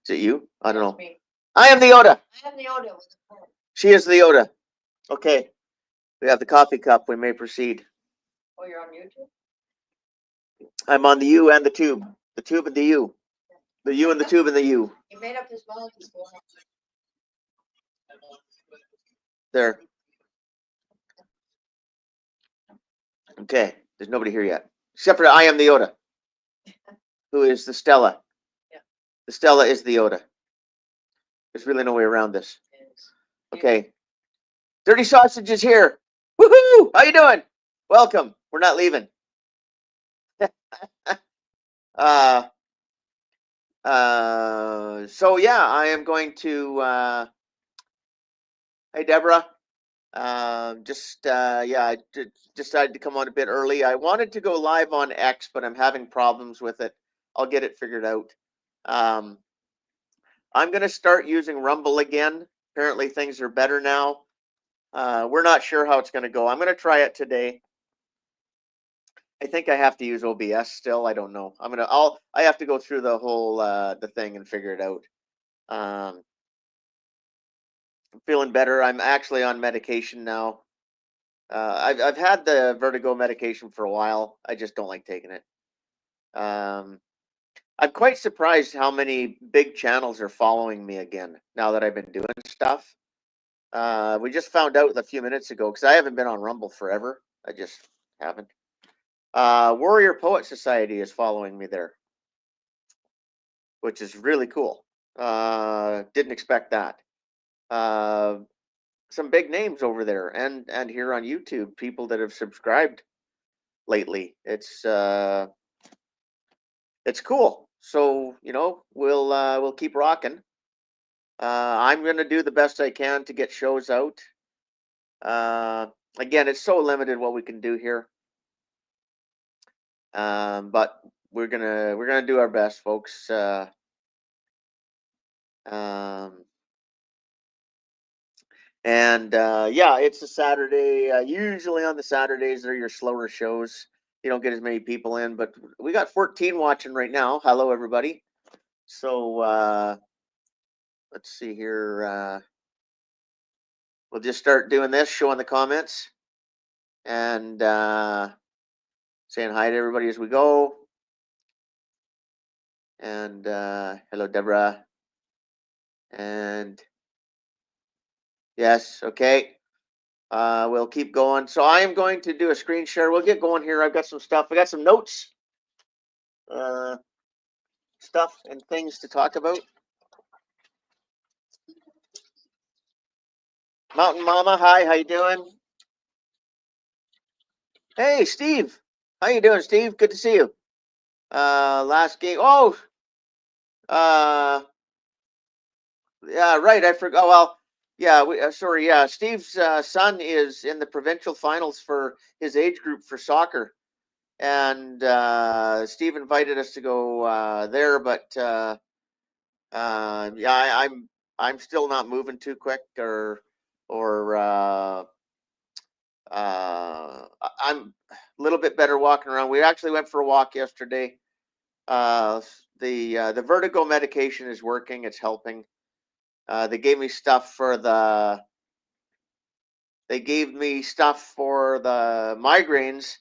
Is it you? I don't know. Me. I am the Yoda. I am the Yoda. She is the Yoda. Okay. We have the coffee cup. We may proceed. Oh, you're on YouTube? I'm on the U and the tube. The tube and the U. The U and the tube and the U. He made up his mind. There. Okay. There's nobody here yet. Except for I am the Yoda. Who is the Stella? Yeah. The Stella is the Yoda. There's really no way around this. Okay. Dirty Sausage is here. Woohoo! How you doing? Welcome. We're not leaving. So yeah, I am going to hey Deborah. I decided to come on a bit early. I wanted to go live on X, but I'm having problems with it. I'll get it figured out. I'm going to start using Rumble again. Apparently things are better now. We're not sure how it's going to go. I'm going to try it today. I think I have to use OBS still. I don't know. I have to go through the whole the thing and figure it out. I'm feeling better. I'm actually on medication now. I've had the vertigo medication for a while. I just don't like taking it. I'm quite surprised how many big channels are following me again now that I've been doing stuff. We just found out a few minutes ago because I haven't been on Rumble forever. I just haven't. Warrior Poet Society is following me there, which is really cool. Didn't expect that. Some big names over there, and here on YouTube, people that have subscribed lately. It's cool. So we'll keep rocking. I'm gonna do the best I can to get shows out. Again, it's so limited what we can do here. But we're gonna do our best, folks. Yeah, it's a Saturday. Usually on the Saturdays, they're your slower shows. You don't get as many people in, but we got 14 watching right now. Hello, everybody. So let's see here. We'll just start doing this, showing the comments, and saying hi to everybody as we go. And hello, Deborah. And yes, okay. We'll keep going. So I am going to do a screen share. We'll get going here. I've got some stuff. I got some notes, stuff, and things to talk about. Mountain Mama, hi. How you doing? Hey, Steve. How you doing, Steve? Good to see you. Last game. Oh, yeah, right. I forgot. Oh, well, yeah. Sorry. Yeah, Steve's son is in the provincial finals for his age group for soccer, and Steve invited us to go there, but yeah, I'm still not moving too quick, or I'm a little bit better walking around. We actually went for a walk yesterday. The vertigo medication is working. It's helping. They gave me stuff for the migraines,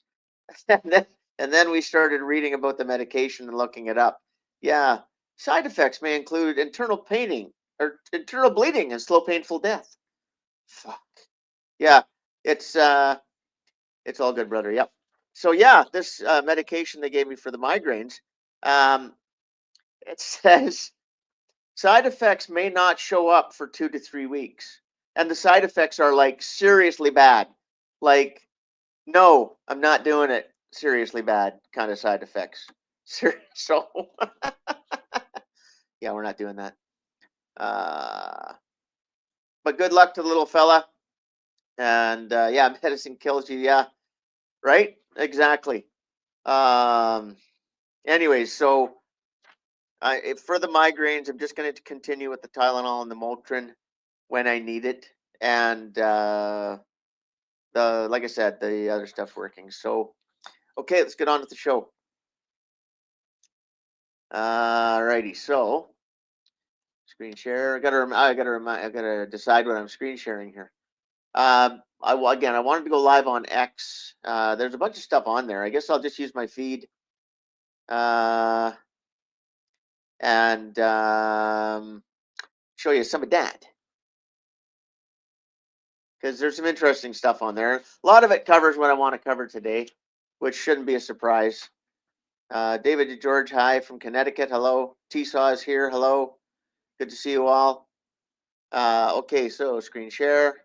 and then we started reading about the medication and looking it up. Yeah, side effects may include internal bleeding and slow, painful death. Fuck. Yeah, it's all good, brother. Yep. So yeah, this medication they gave me for the migraines, it says side effects may not show up for 2 to 3 weeks. And the side effects are like seriously bad. Like, no, I'm not doing it. Seriously bad kind of side effects. So, yeah, we're not doing that. But good luck to the little fella. And yeah, medicine kills you. Yeah, right? Exactly. Anyways, so for the migraines, I'm just going to continue with the Tylenol and the Motrin when I need it, and like I said, the other stuff's working. So, okay, let's get on with the show. Alrighty, so Screen share. I gotta decide what I'm screen sharing here. Again, I wanted to go live on X. There's a bunch of stuff on there. I guess I'll just use my feed. And show you some of that. Because there's some interesting stuff on there. A lot of it covers what I want to cover today, which shouldn't be a surprise. David George, hi from Connecticut. Hello. T-Saw is here. Hello. Good to see you all. Okay, so screen share.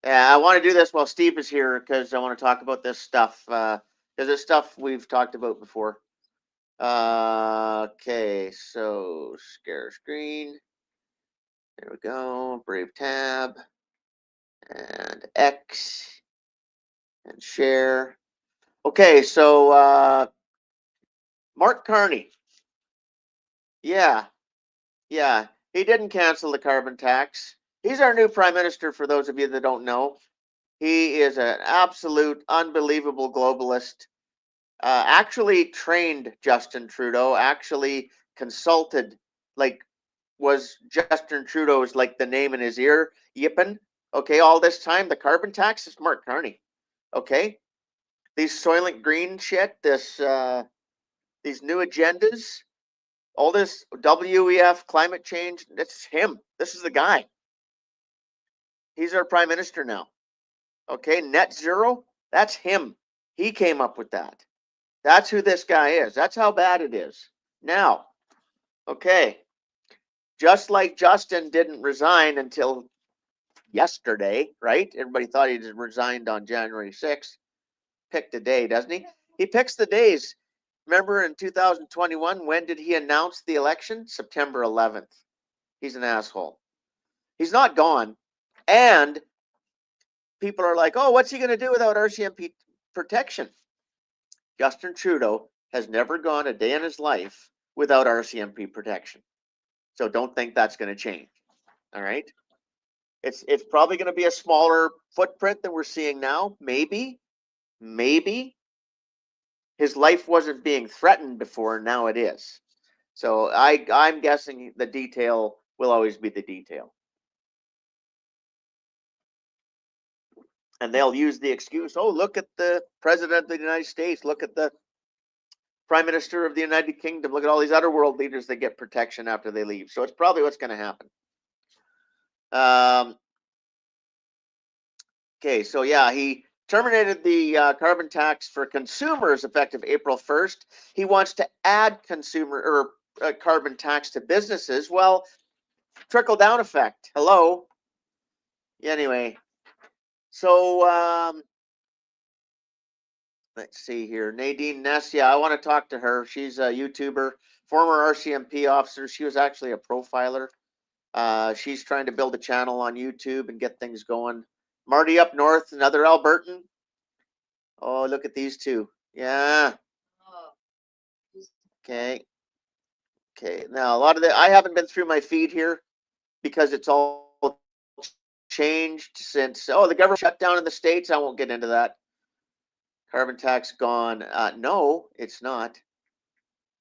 I want to do this while Steve is here because I want to talk about this stuff. Because it's stuff we've talked about before. Okay, so share screen. There we go. Brave tab. And X. And share. Okay, so Mark Carney. Yeah, yeah. He didn't cancel the carbon tax. He's our new prime minister, for those of you that don't know. He is an absolute unbelievable globalist. Actually trained Justin Trudeau, actually consulted, like, was Justin Trudeau's, like, the name in his ear, yipping. Okay, all this time, the carbon tax is Mark Carney. Okay? These Soylent Green shit, these new agendas, all this WEF climate change, that's him. This is the guy. He's our prime minister now. Okay, net zero, that's him. He came up with that. That's who this guy is. That's how bad it is. Now, okay, just like Justin didn't resign until yesterday, right? Everybody thought he resigned on January 6th. Picked a day, doesn't he? He picks the days. Remember in 2021, when did he announce the election? September 11th. He's an asshole. He's not gone. And people are like, oh, what's he going to do without RCMP protection? Justin Trudeau has never gone a day in his life without RCMP protection. So don't think that's going to change. All right. It's probably going to be a smaller footprint than we're seeing now. Maybe. His life wasn't being threatened before. Now it is. So I'm guessing the detail will always be the detail. And they'll use the excuse, oh, look at the president of the United States, look at the prime minister of the United Kingdom, look at all these other world leaders that get protection after they leave. So it's probably what's going to happen. Okay, so yeah, he terminated the carbon tax for consumers effective April 1st. He wants to add consumer or carbon tax to businesses. Well, trickle down effect. Hello. Anyway, so let's see here. Nadine Ness. Yeah, I want to talk to her. She's a YouTuber, former RCMP officer. She was actually a profiler. She's trying to build a channel on YouTube and get things going. Marty up north, another Albertan. Oh, look at these two. Yeah. Oh, Okay. Okay. Now, a lot of I haven't been through my feed here because it's all changed since, oh, the government shut down in the States. I won't get into that. Carbon tax gone. No, it's not.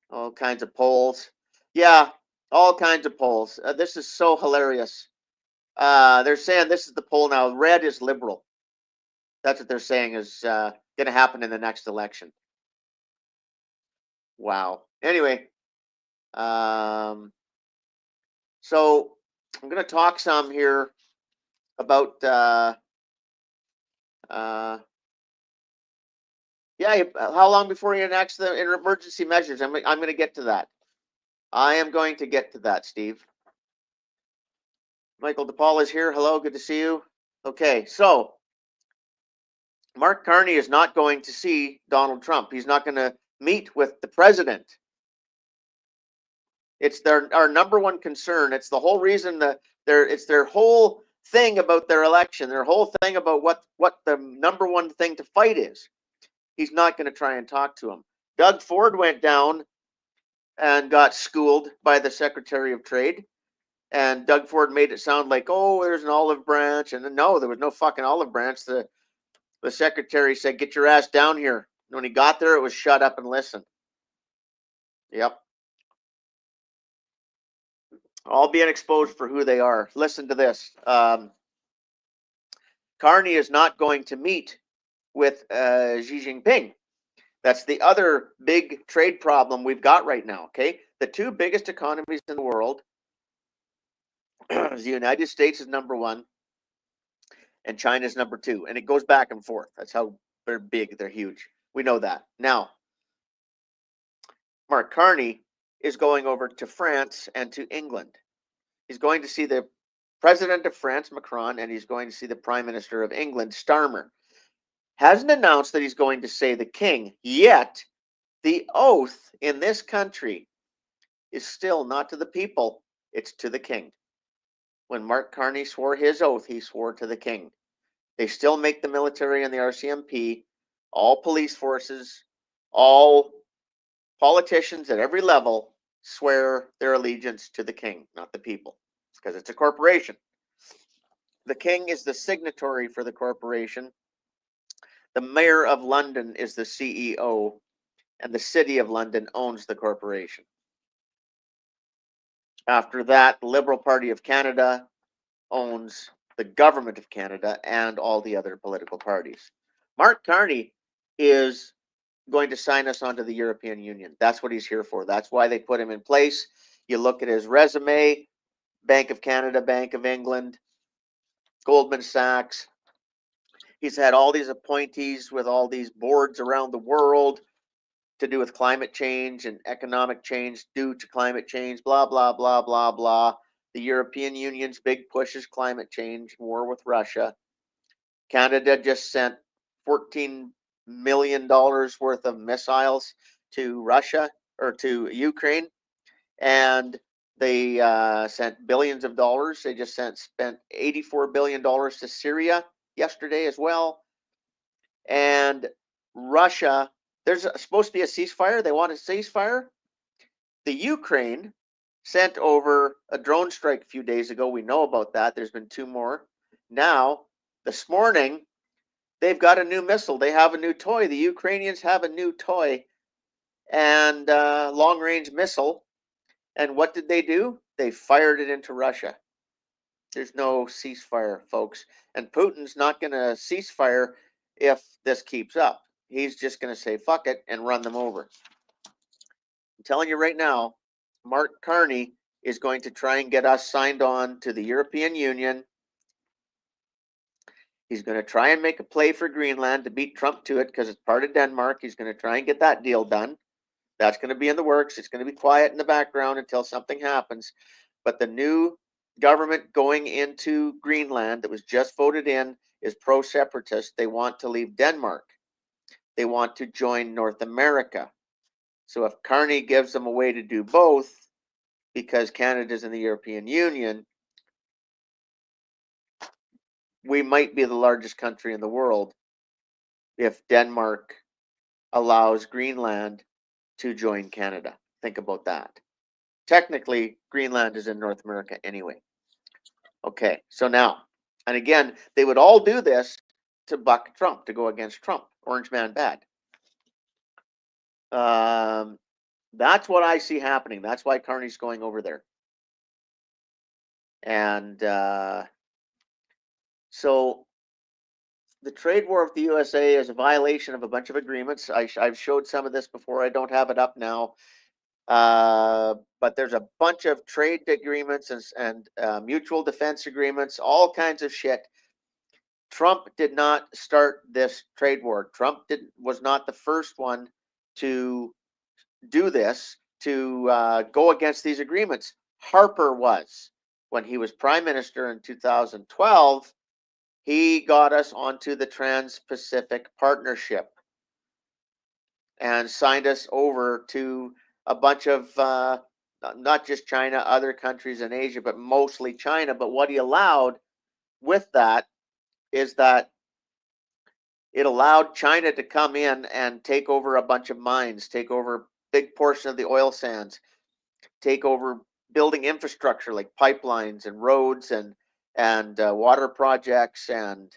All kinds of polls. Yeah, all kinds of polls. This is so hilarious. They're saying this is the poll now. Red is liberal. That's what they're saying is going to happen in the next election. Wow. Anyway, so I'm going to talk some here about yeah. How long before you enact the emergency measures? I'm going to get to that. I am going to get to that, Steve. Michael DePaul is here. Hello, good to see you. Okay, so Mark Carney is not going to see Donald Trump. He's not going to meet with the president. It's our number one concern. It's the whole reason that it's their whole thing about their election. Their whole thing about what the number one thing to fight is. He's not going to try and talk to him. Doug Ford went down and got schooled by the Secretary of Trade. And Doug Ford made it sound like, oh, there's an olive branch. And no, there was no fucking olive branch. The secretary said, get your ass down here. And when he got there, it was shut up and listen. Yep. all being exposed for who they are. Listen to this. Carney is not going to meet with Xi Jinping. That's the other big trade problem we've got right now. Okay, the two biggest economies in the world, the United States is number one, and China is number two, and it goes back and forth. That's how they're big. They're huge. We know that. Now, Mark Carney is going over to France and to England. He's going to see the president of France, Macron, and he's going to see the prime minister of England, Starmer. Hasn't announced that he's going to say the king, yet the oath in this country is still not to the people, it's to the king. When Mark Carney swore his oath, he swore to the king. They still make the military and the RCMP, all police forces, all politicians at every level swear their allegiance to the king, not the people, because it's a corporation. The king is the signatory for the corporation. The mayor of London is the CEO, and the city of London owns the corporation. After that, the Liberal Party of Canada owns the government of Canada and all the other political parties. Mark Carney is going to sign us onto the European Union. That's what he's here for. That's why they put him in place. You look at his resume, Bank of Canada, Bank of England, Goldman Sachs. He's had all these appointees with all these boards around the world to do with climate change and economic change due to climate change, blah, blah, blah, blah, blah. The European Union's big push is climate change, war with Russia. Canada just sent $14 million worth of missiles to Russia or to Ukraine, and they sent billions of dollars. They just spent $84 billion to Syria yesterday as well. And Russia, there's supposed to be a ceasefire. They want a ceasefire. The Ukraine sent over a drone strike a few days ago. We know about that. There's been two more. Now, this morning, they've got a new missile. They have a new toy. The Ukrainians have a new toy and long-range missile. And what did they do? They fired it into Russia. There's no ceasefire, folks. And Putin's not going to ceasefire if this keeps up. He's just going to say, fuck it, and run them over. I'm telling you right now, Mark Carney is going to try and get us signed on to the European Union. He's going to try and make a play for Greenland to beat Trump to it because it's part of Denmark. He's going to try and get that deal done. That's going to be in the works. It's going to be quiet in the background until something happens. But the new government going into Greenland that was just voted in is pro-separatist. They want to leave Denmark. They want to join North America. So if Carney gives them a way to do both, because Canada's in the European Union, we might be the largest country in the world if Denmark allows Greenland to join Canada. Think about that. Technically, Greenland is in North America anyway. Okay, so now, and again, they would all do this to buck Trump, to go against Trump. Orange man bad. That's what I see happening. That's why Carney's going over there. And so the trade war with the USA is a violation of a bunch of agreements. I've showed some of this before. I don't have it up now. But there's a bunch of trade agreements and mutual defense agreements, all kinds of shit. Trump did not start this trade war. Trump was not the first one to do this, to go against these agreements. Harper was. When he was prime minister in 2012, he got us onto the Trans-Pacific Partnership and signed us over to a bunch of not just China, other countries in Asia, but mostly China. But what he allowed with that is that it allowed China to come in and take over a bunch of mines, take over a big portion of the oil sands, take over building infrastructure like pipelines and roads and water projects, and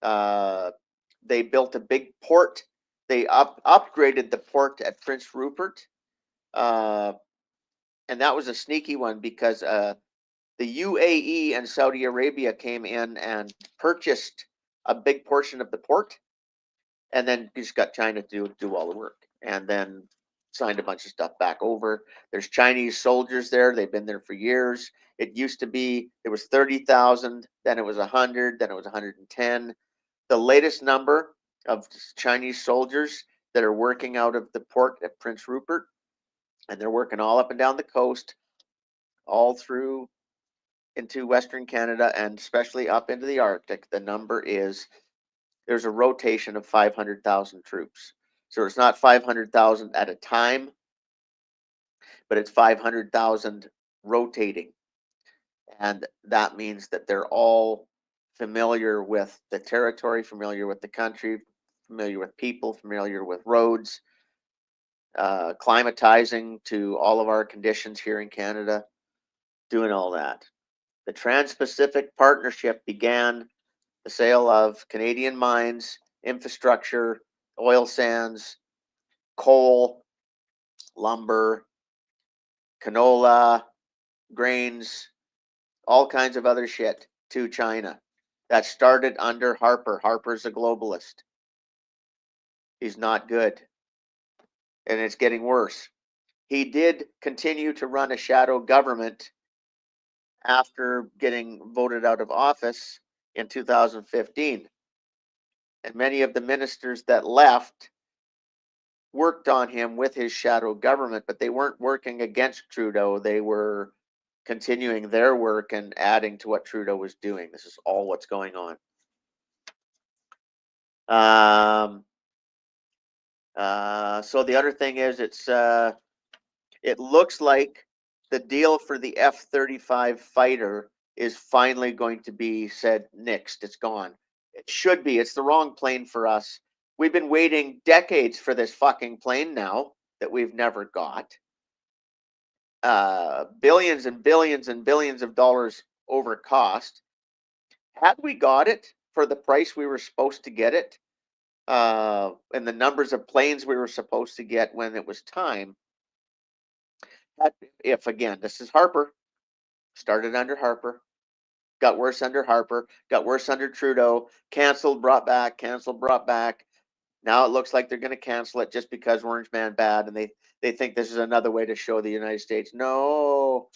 they built a big port. They upgraded the port at Prince Rupert. and that was a sneaky one because the UAE and Saudi Arabia came in and purchased a big portion of the port, and then just got China to do all the work, and then signed a bunch of stuff back over. There's Chinese soldiers there. They've been there for years. It used to be it was 30,000, then it was 100, then it was 110. The latest number of Chinese soldiers that are working out of the port at Prince Rupert, and they're working all up and down the coast, all through into Western Canada, and especially up into the Arctic. The number is there's a rotation of 500,000 troops. So it's not 500,000 at a time, but it's 500,000 rotating. And that means that they're all familiar with the territory, familiar with the country, familiar with people, familiar with roads, climatizing to all of our conditions here in Canada, doing all that. The Trans Pacific Partnership began the sale of Canadian mines, infrastructure, oil sands, coal, lumber, canola, grains, all kinds of other shit to China. That started under Harper. Harper's a globalist. He's not good. And it's getting worse. He did continue to run a shadow government after getting voted out of office in 2015. And many of the ministers that left worked on him with his shadow government, but they weren't working against Trudeau. They were continuing their work and adding to what Trudeau was doing. This is all what's going on. So the other thing is, it looks like the deal for the F-35 fighter is finally going to be said nixed. It's gone. It should be. It's the wrong plane for us. We've been waiting decades for this fucking plane now that we've never got. Billions and billions and billions of dollars over cost. Had we got it for the price we were supposed to get it, and the numbers of planes we were supposed to get when it was time, if again, this is Harper, started under Harper, got worse under Harper, got worse under Trudeau, canceled, brought back, canceled, brought back. Now it looks like they're going to cancel it just because Orange Man bad, and they think this is another way to show the United States. No.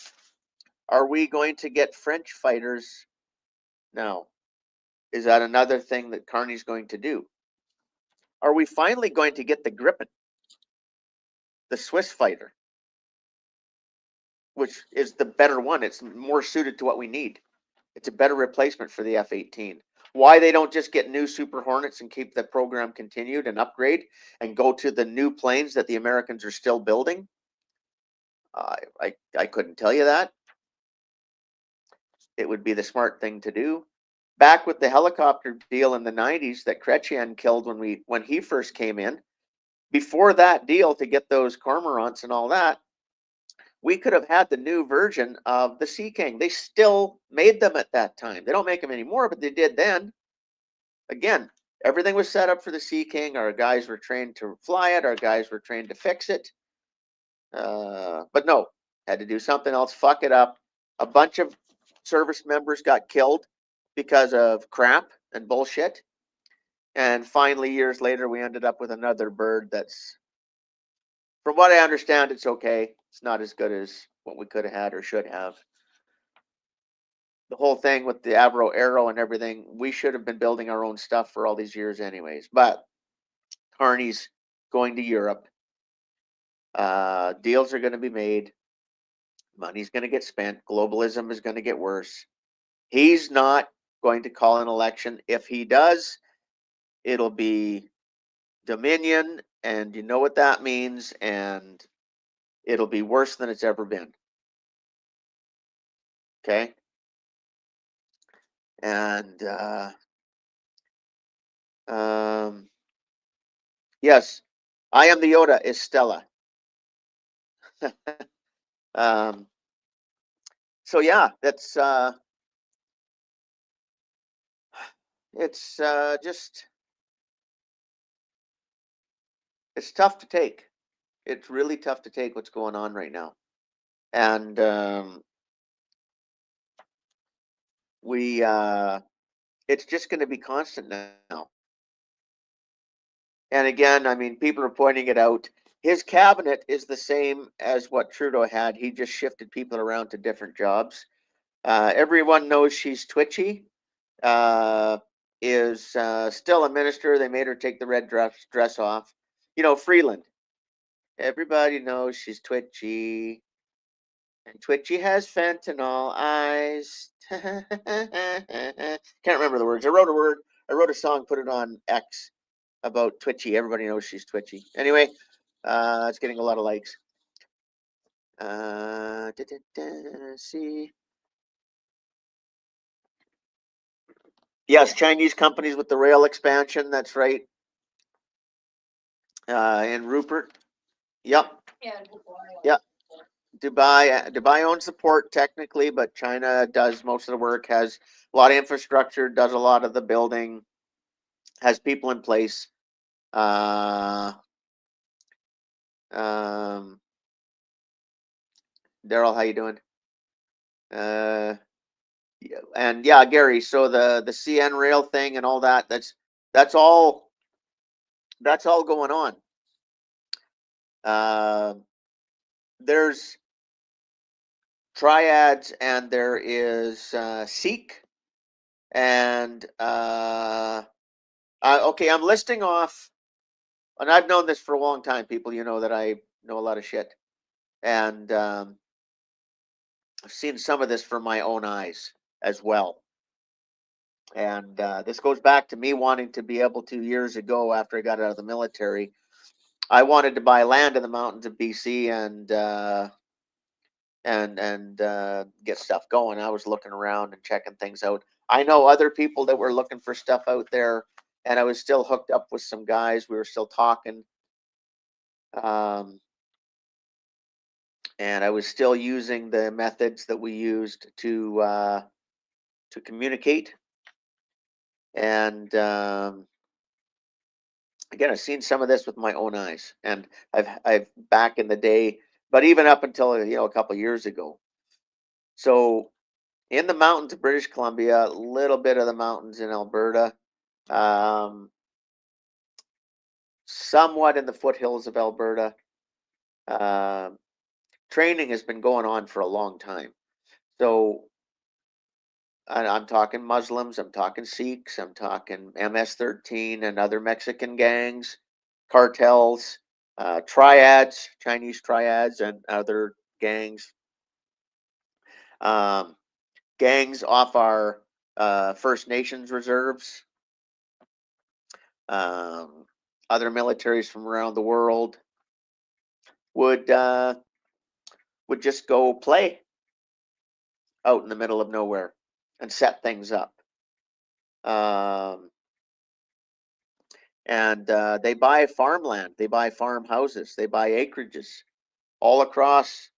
Are we going to get French fighters? No. Is that another thing that Carney's going to do? Are we finally going to get the Gripen, the Swiss fighter, which is the better one? It's more suited to what we need. It's a better replacement for the F-18. Why they don't just get new Super Hornets and keep the program continued and upgrade and go to the new planes that the Americans are still building? I couldn't tell you that. It would be the smart thing to do. Back with the helicopter deal in the 90s that Chrétien killed when he first came in, before that deal to get those cormorants and all that, we could have had the new version of the Sea King. They still made them at that time. They don't make them anymore, but they did then. Again, everything was set up for the Sea King. Our guys were trained to fly it. Our guys were trained to fix it. But no, had to do something else, fuck it up. A bunch of service members got killed because of crap and bullshit. And finally, years later, we ended up with another bird that's, from what I understand, it's okay. It's not as good as what we could have had or should have. The whole thing with the Avro Arrow and everything, we should have been building our own stuff for all these years anyways. But Carney's going to Europe. Deals are going to be made. Money's going to get spent. Globalism is going to get worse. He's not going to call an election. If he does, it'll be Dominion, and you know what that means, and it'll be worse than it's ever been. Okay? And yes, I am the Yoda is Stella. um, so yeah, that's it's just it's tough to take. It's really tough to take what's going on right now. and we it's just going to be constant now. And again, I mean, people are pointing it out. His cabinet is the same as what Trudeau had. He just shifted people around to different jobs. Everyone knows she's twitchy. Uh, is still a minister. They made her take the red dress off. You know, Freeland. Everybody knows she's twitchy. And Twitchy has fentanyl eyes. Can't remember the words. I wrote a word. I wrote a song, put it on X about Twitchy. Everybody knows she's twitchy. Anyway, it's getting a lot of likes. See. Yes, Chinese companies with the rail expansion. That's right. In Rupert. Yep. Yeah, Dubai. Yep. Dubai owns the port technically, but China does most of the work, has a lot of infrastructure, does a lot of the building, has people in place. Uh, um, Daryl, how you doing? Uh, and yeah, Gary. So the CN rail thing and all that. That's all. That's all going on. Uh, there's triads and there is Seek and okay. I'm listing off, and I've known this for a long time. People, you know that I know a lot of shit, and I've seen some of this from my own eyes as well. And this goes back to me wanting to be able to years ago after I got out of the military. I wanted to buy land in the mountains of BC and get stuff going. I was looking around and checking things out. I know other people that were looking for stuff out there, and I was still hooked up with some guys. We were still talking, um, and I was still using the methods that we used to communicate. And again, I've seen some of this with my own eyes, and I've back in the day, but even up until a couple of years ago. So in the mountains of British Columbia, a little bit of the mountains in Alberta, um, somewhat in the foothills of Alberta. Uh, Training has been going on for a long time. So I'm talking Muslims, I'm talking Sikhs, I'm talking MS-13 and other Mexican gangs, cartels, triads, Chinese triads, and other gangs. Um, Gangs off our First Nations reserves, um, other militaries from around the world would uh, would just go play out in the middle of nowhere and set things up. Um, and they buy farmland, they buy farmhouses, they buy acreages all across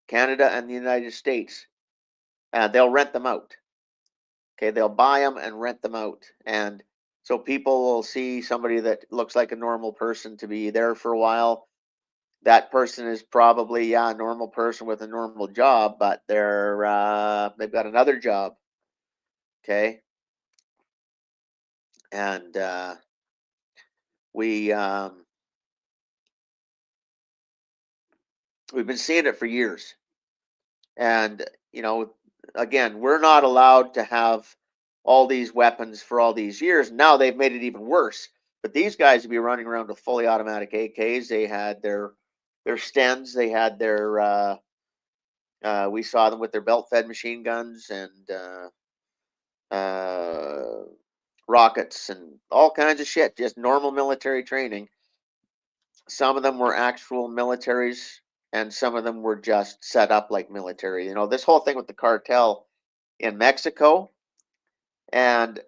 Canada and the United States. They'll rent them out. Okay, they'll buy them and rent them out, and so people will see somebody that looks like a normal person to be there for a while. That person is probably, yeah, a normal person with a normal job, but they've got another job. Okay, and we we've been seeing it for years. And again, we're not allowed to have all these weapons for all these years. Now they've made it even worse. But these guys would be running around with fully automatic AKs. They had their Stens. They had their we saw them with their belt-fed machine guns and uh, rockets and all kinds of shit. Just normal military training. Some of them were actual militaries, and some of them were just set up like military. This whole thing with the cartel in Mexico. And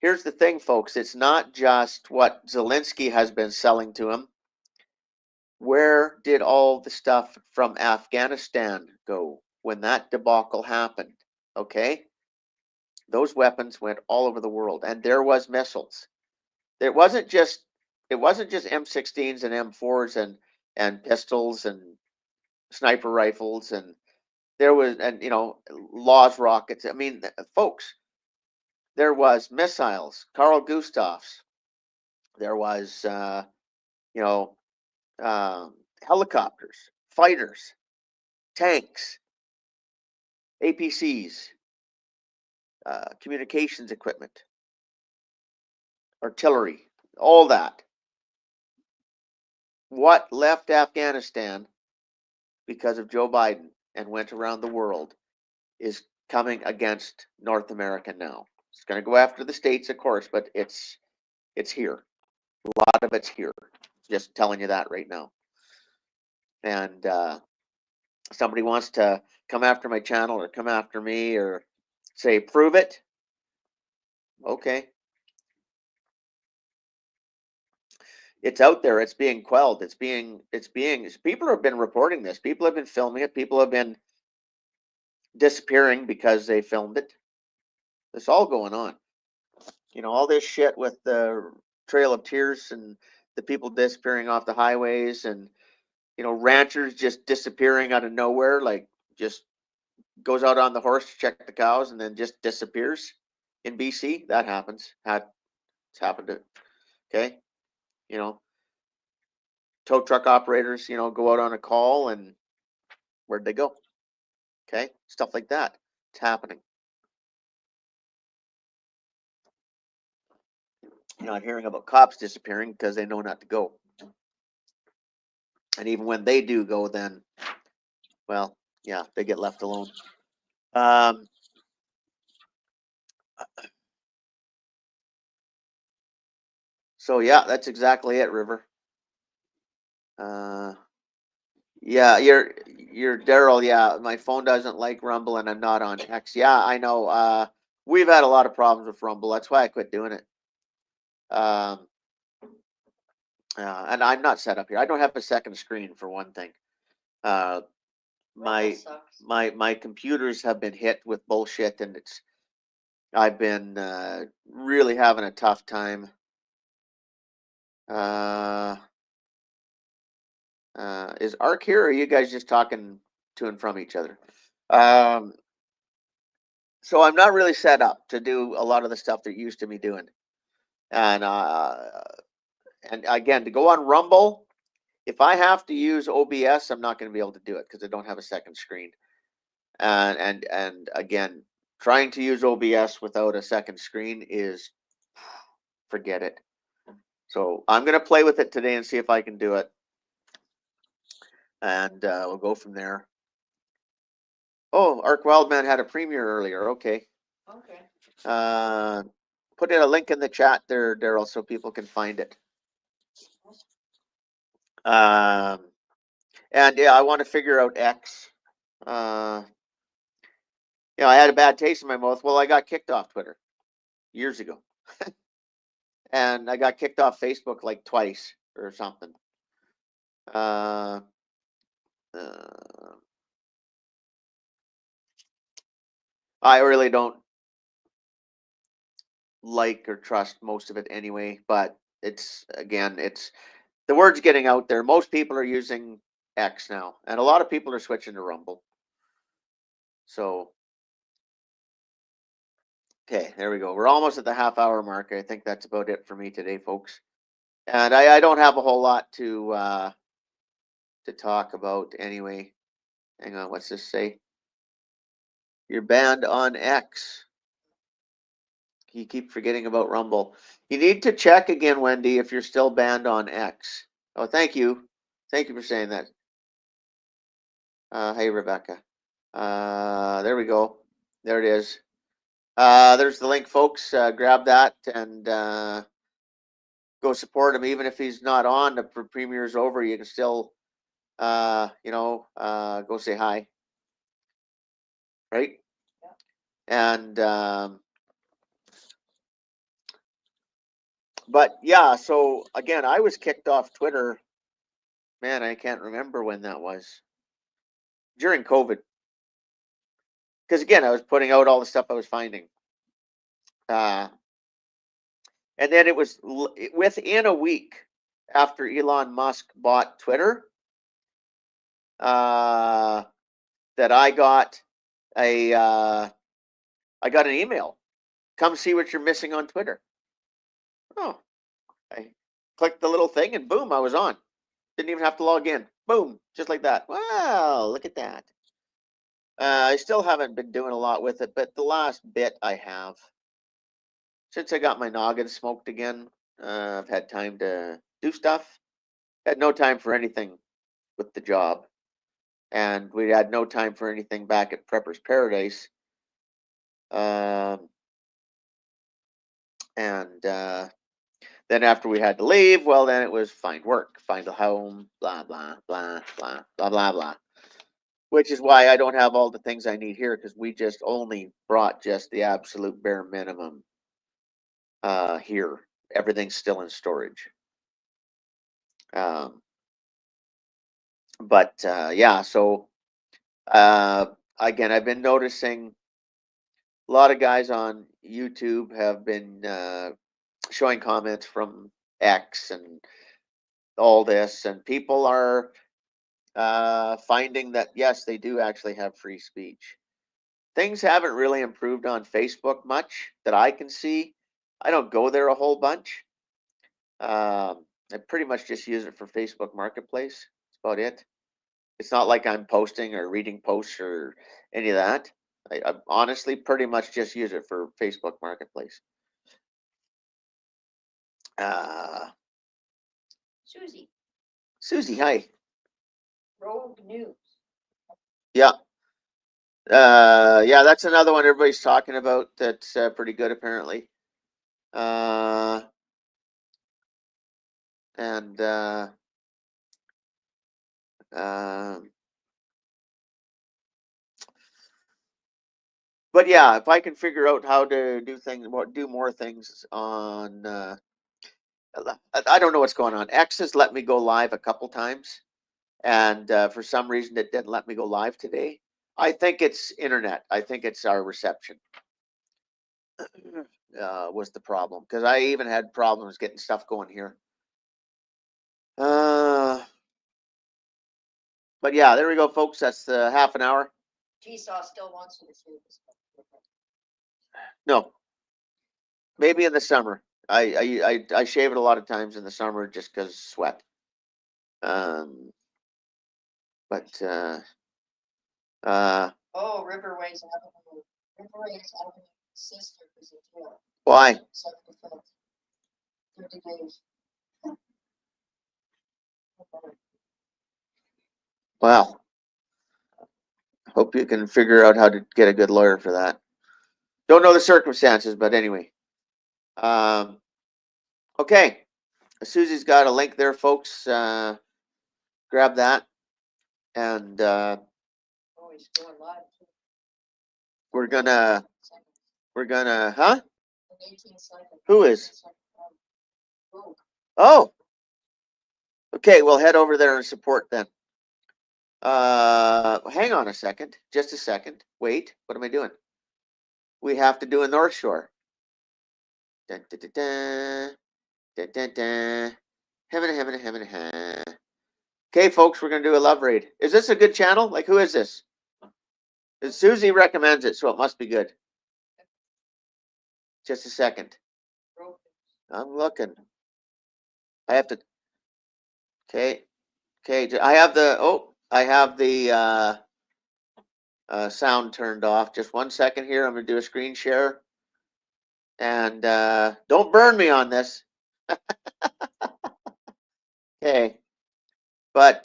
here's the thing, folks, it's not just what Zelensky has been selling to him. Where did all the stuff from Afghanistan go when that debacle happened? Okay? Those weapons went all over the world, and there was missiles. It wasn't just M16s and M4s and pistols and sniper rifles, and there was, and Laws rockets. I mean, folks, there was missiles, Carl Gustavs. There was, you know, helicopters, fighters, tanks, APCs, communications equipment, artillery, all that. What left Afghanistan because of Joe Biden and went around the world is coming against North America now. It's going to go after the states, of course, but it's here. A lot of it's here. Just telling you that right now. And somebody wants to come after my channel or come after me or say prove it. Okay, it's out there. It's being quelled. It's being. People have been reporting this. People have been filming it. People have been disappearing because they filmed it. It's all going on. All this shit with the Trail of Tears and the people disappearing off the highways, and ranchers just disappearing out of nowhere, like just goes out on the horse to check the cows and then just disappears in BC. That happens. It's happened to, okay. You know, tow truck operators, go out on a call and where'd they go? Okay. Stuff like that. It's happening. You're not hearing about cops disappearing because they know not to go. And even when they do go, then, well, yeah, they get left alone. Um, so yeah, that's exactly it, River. Uh, yeah, you're Daryl. Yeah, my phone doesn't like Rumble, and I'm not on X. Yeah, I know. We've had a lot of problems with Rumble. That's why I quit doing it. Um, and I'm not set up here. I don't have a second screen for one thing. Uh, my my computers have been hit with bullshit, and I've been really having a tough time. Is Ark here, or are you guys just talking to and from each other? Um, so I'm not really set up to do a lot of the stuff that used to be doing. And again, to go on Rumble, if I have to use OBS, I'm not going to be able to do it because I don't have a second screen. And again, trying to use OBS without a second screen is, forget it. So I'm going to play with it today and see if I can do it, and we'll go from there. Oh, Ark Wildman had a premiere earlier. Okay. Okay. Put in a link in the chat there, Daryl, so people can find it. And yeah, I want to figure out X. I had a bad taste in my mouth. Well, I got kicked off Twitter years ago, and I got kicked off Facebook like twice or something. I really don't like or trust most of it anyway, but it's the word's getting out there. Most people are using X now, and a lot of people are switching to Rumble. So, okay, there we go. We're almost at the half-hour mark. I think that's about it for me today, folks. And I don't have a whole lot to talk about anyway. Hang on, what's this say? You're banned on X. You keep forgetting about Rumble. You need to check again, Wendy, if you're still banned on X. Oh, thank you. Thank you for saying that. Hey, Rebecca. There we go. There it is. There's the link, folks. Grab that and go support him. Even if he's not on, the premiere's over, you can still, go say hi. Right? Yeah. And, but yeah, so again, I was kicked off Twitter. Man, I can't remember when that was. During COVID. Because again, I was putting out all the stuff I was finding. And then it was within a week after Elon Musk bought Twitter, that I got an email. Come see what you're missing on Twitter. Oh, I clicked the little thing and boom, I was on. Didn't even have to log in. Boom, just like that. Wow, look at that. I still haven't been doing a lot with it, but the last bit I have. Since I got my noggin smoked again, I've had time to do stuff. Had no time for anything with the job. And we had no time for anything back at Prepper's Paradise. And then after we had to leave, well, then it was find work, find a home, blah, blah, blah, blah, blah, blah, blah. Which is why I don't have all the things I need here, because we just only brought just the absolute bare minimum here. Everything's still in storage. But yeah, so again, I've been noticing a lot of guys on YouTube have been showing comments from X and all this, and people are finding that yes, they do actually have free speech. Things haven't really improved on Facebook much that I can see. I don't go there a whole bunch. I pretty much just use it for Facebook Marketplace. That's about it. It's not like I'm posting or reading posts or any of that. I honestly pretty much just use it for Facebook Marketplace. Susie, hi. Rogue News. Yeah. Yeah, that's another one everybody's talking about. That's pretty good, apparently. And but yeah, if I can figure out how to do more things on, I don't know what's going on. X has let me go live a couple times, and for some reason it didn't let me go live today. I think it's internet. I think it's our reception was the problem, because I even had problems getting stuff going here. But yeah, there we go, folks. That's half an hour. G-Saw still wants you to see this. No, maybe in the summer. I shave it a lot of times in the summer just because sweat. But Oh, Riverway's Avenue. Riverway's Avenue sister is in jail. Why? Self-defense. 30 days. Well, hope you can figure out how to get a good lawyer for that. Don't know the circumstances, but anyway. Okay. Susie's got a link there, folks. Grab that. And Oh, he's going live. we're gonna, huh? In 18 seconds. Who is? Oh. Okay, we'll head over there and support then. Hang on a second. Just a second. Wait, what am I doing? We have to do a North Shore. Dun, dun, dun, dun. Dun, dun, dun. Okay, folks, we're gonna do a love raid. Is this a good channel? Like, who is this? Susie recommends it, so it must be good. Just a second. I'm looking. I have to. Okay. Okay. I have the sound turned off. Just 1 second here. I'm gonna do a screen share. And don't burn me on this. Okay. But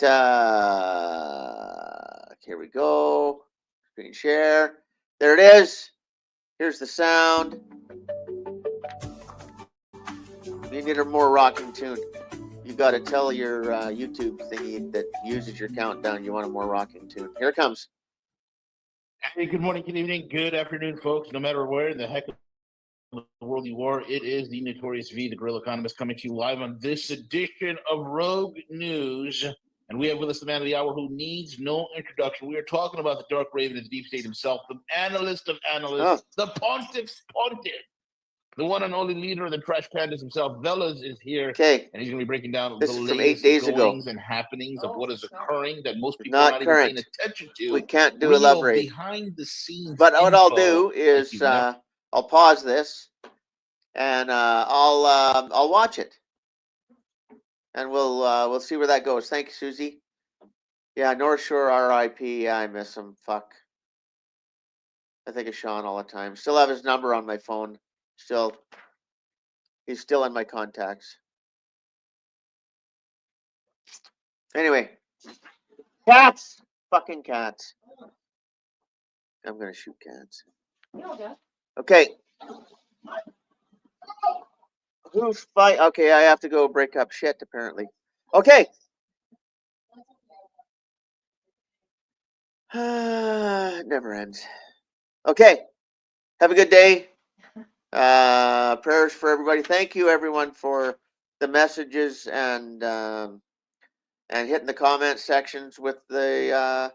here we go. Screen share. There it is. Here's the sound. You need a more rocking tune. You got to tell your YouTube thingy that uses your countdown you want a more rocking tune. Here it comes. Hey, good morning, good evening, good afternoon, folks. No matter where in the heck of the world you are, it is the Notorious V, the Guerrilla Economist, coming to you live on this edition of Rogue News. And we have with us the man of the hour who needs no introduction. We are talking about the Dark Raven of the Deep State himself, the analyst of analysts, the Pontiff's Pontiff, The one and only leader of the Trash Pandas himself, Velas, is here. Okay. And he's going to be breaking down This the is from latest 8 days ago. goings and happenings of what is occurring that most people Not are not even paying current. attention to. We can't do Real elaborate. behind the scenes But what I'll info do like is you've never. I'll pause this and I'll watch it, and we'll see where that goes. Thank you, Susie. Yeah, North Shore R.I.P. Yeah, I miss him. Fuck. I think of Sean all the time. Still have his number on my phone. Still, he's still in my contacts. Anyway, cats. Fucking cats. I'm gonna shoot cats. Okay. Who's fight? Okay, I have to go break up shit apparently. Okay. It never ends. Okay. Have a good day. Prayers for everybody. Thank you everyone for the messages and hitting the comment sections with the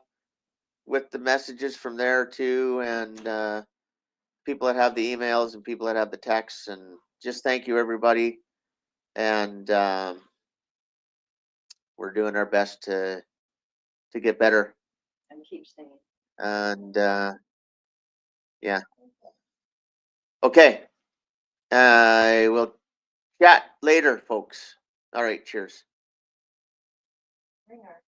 messages from there too, and people that have the emails and people that have the texts, and just thank you everybody. And we're doing our best to get better. And keep singing. And yeah. Okay. I will chat later, folks. All right. Cheers. Bring our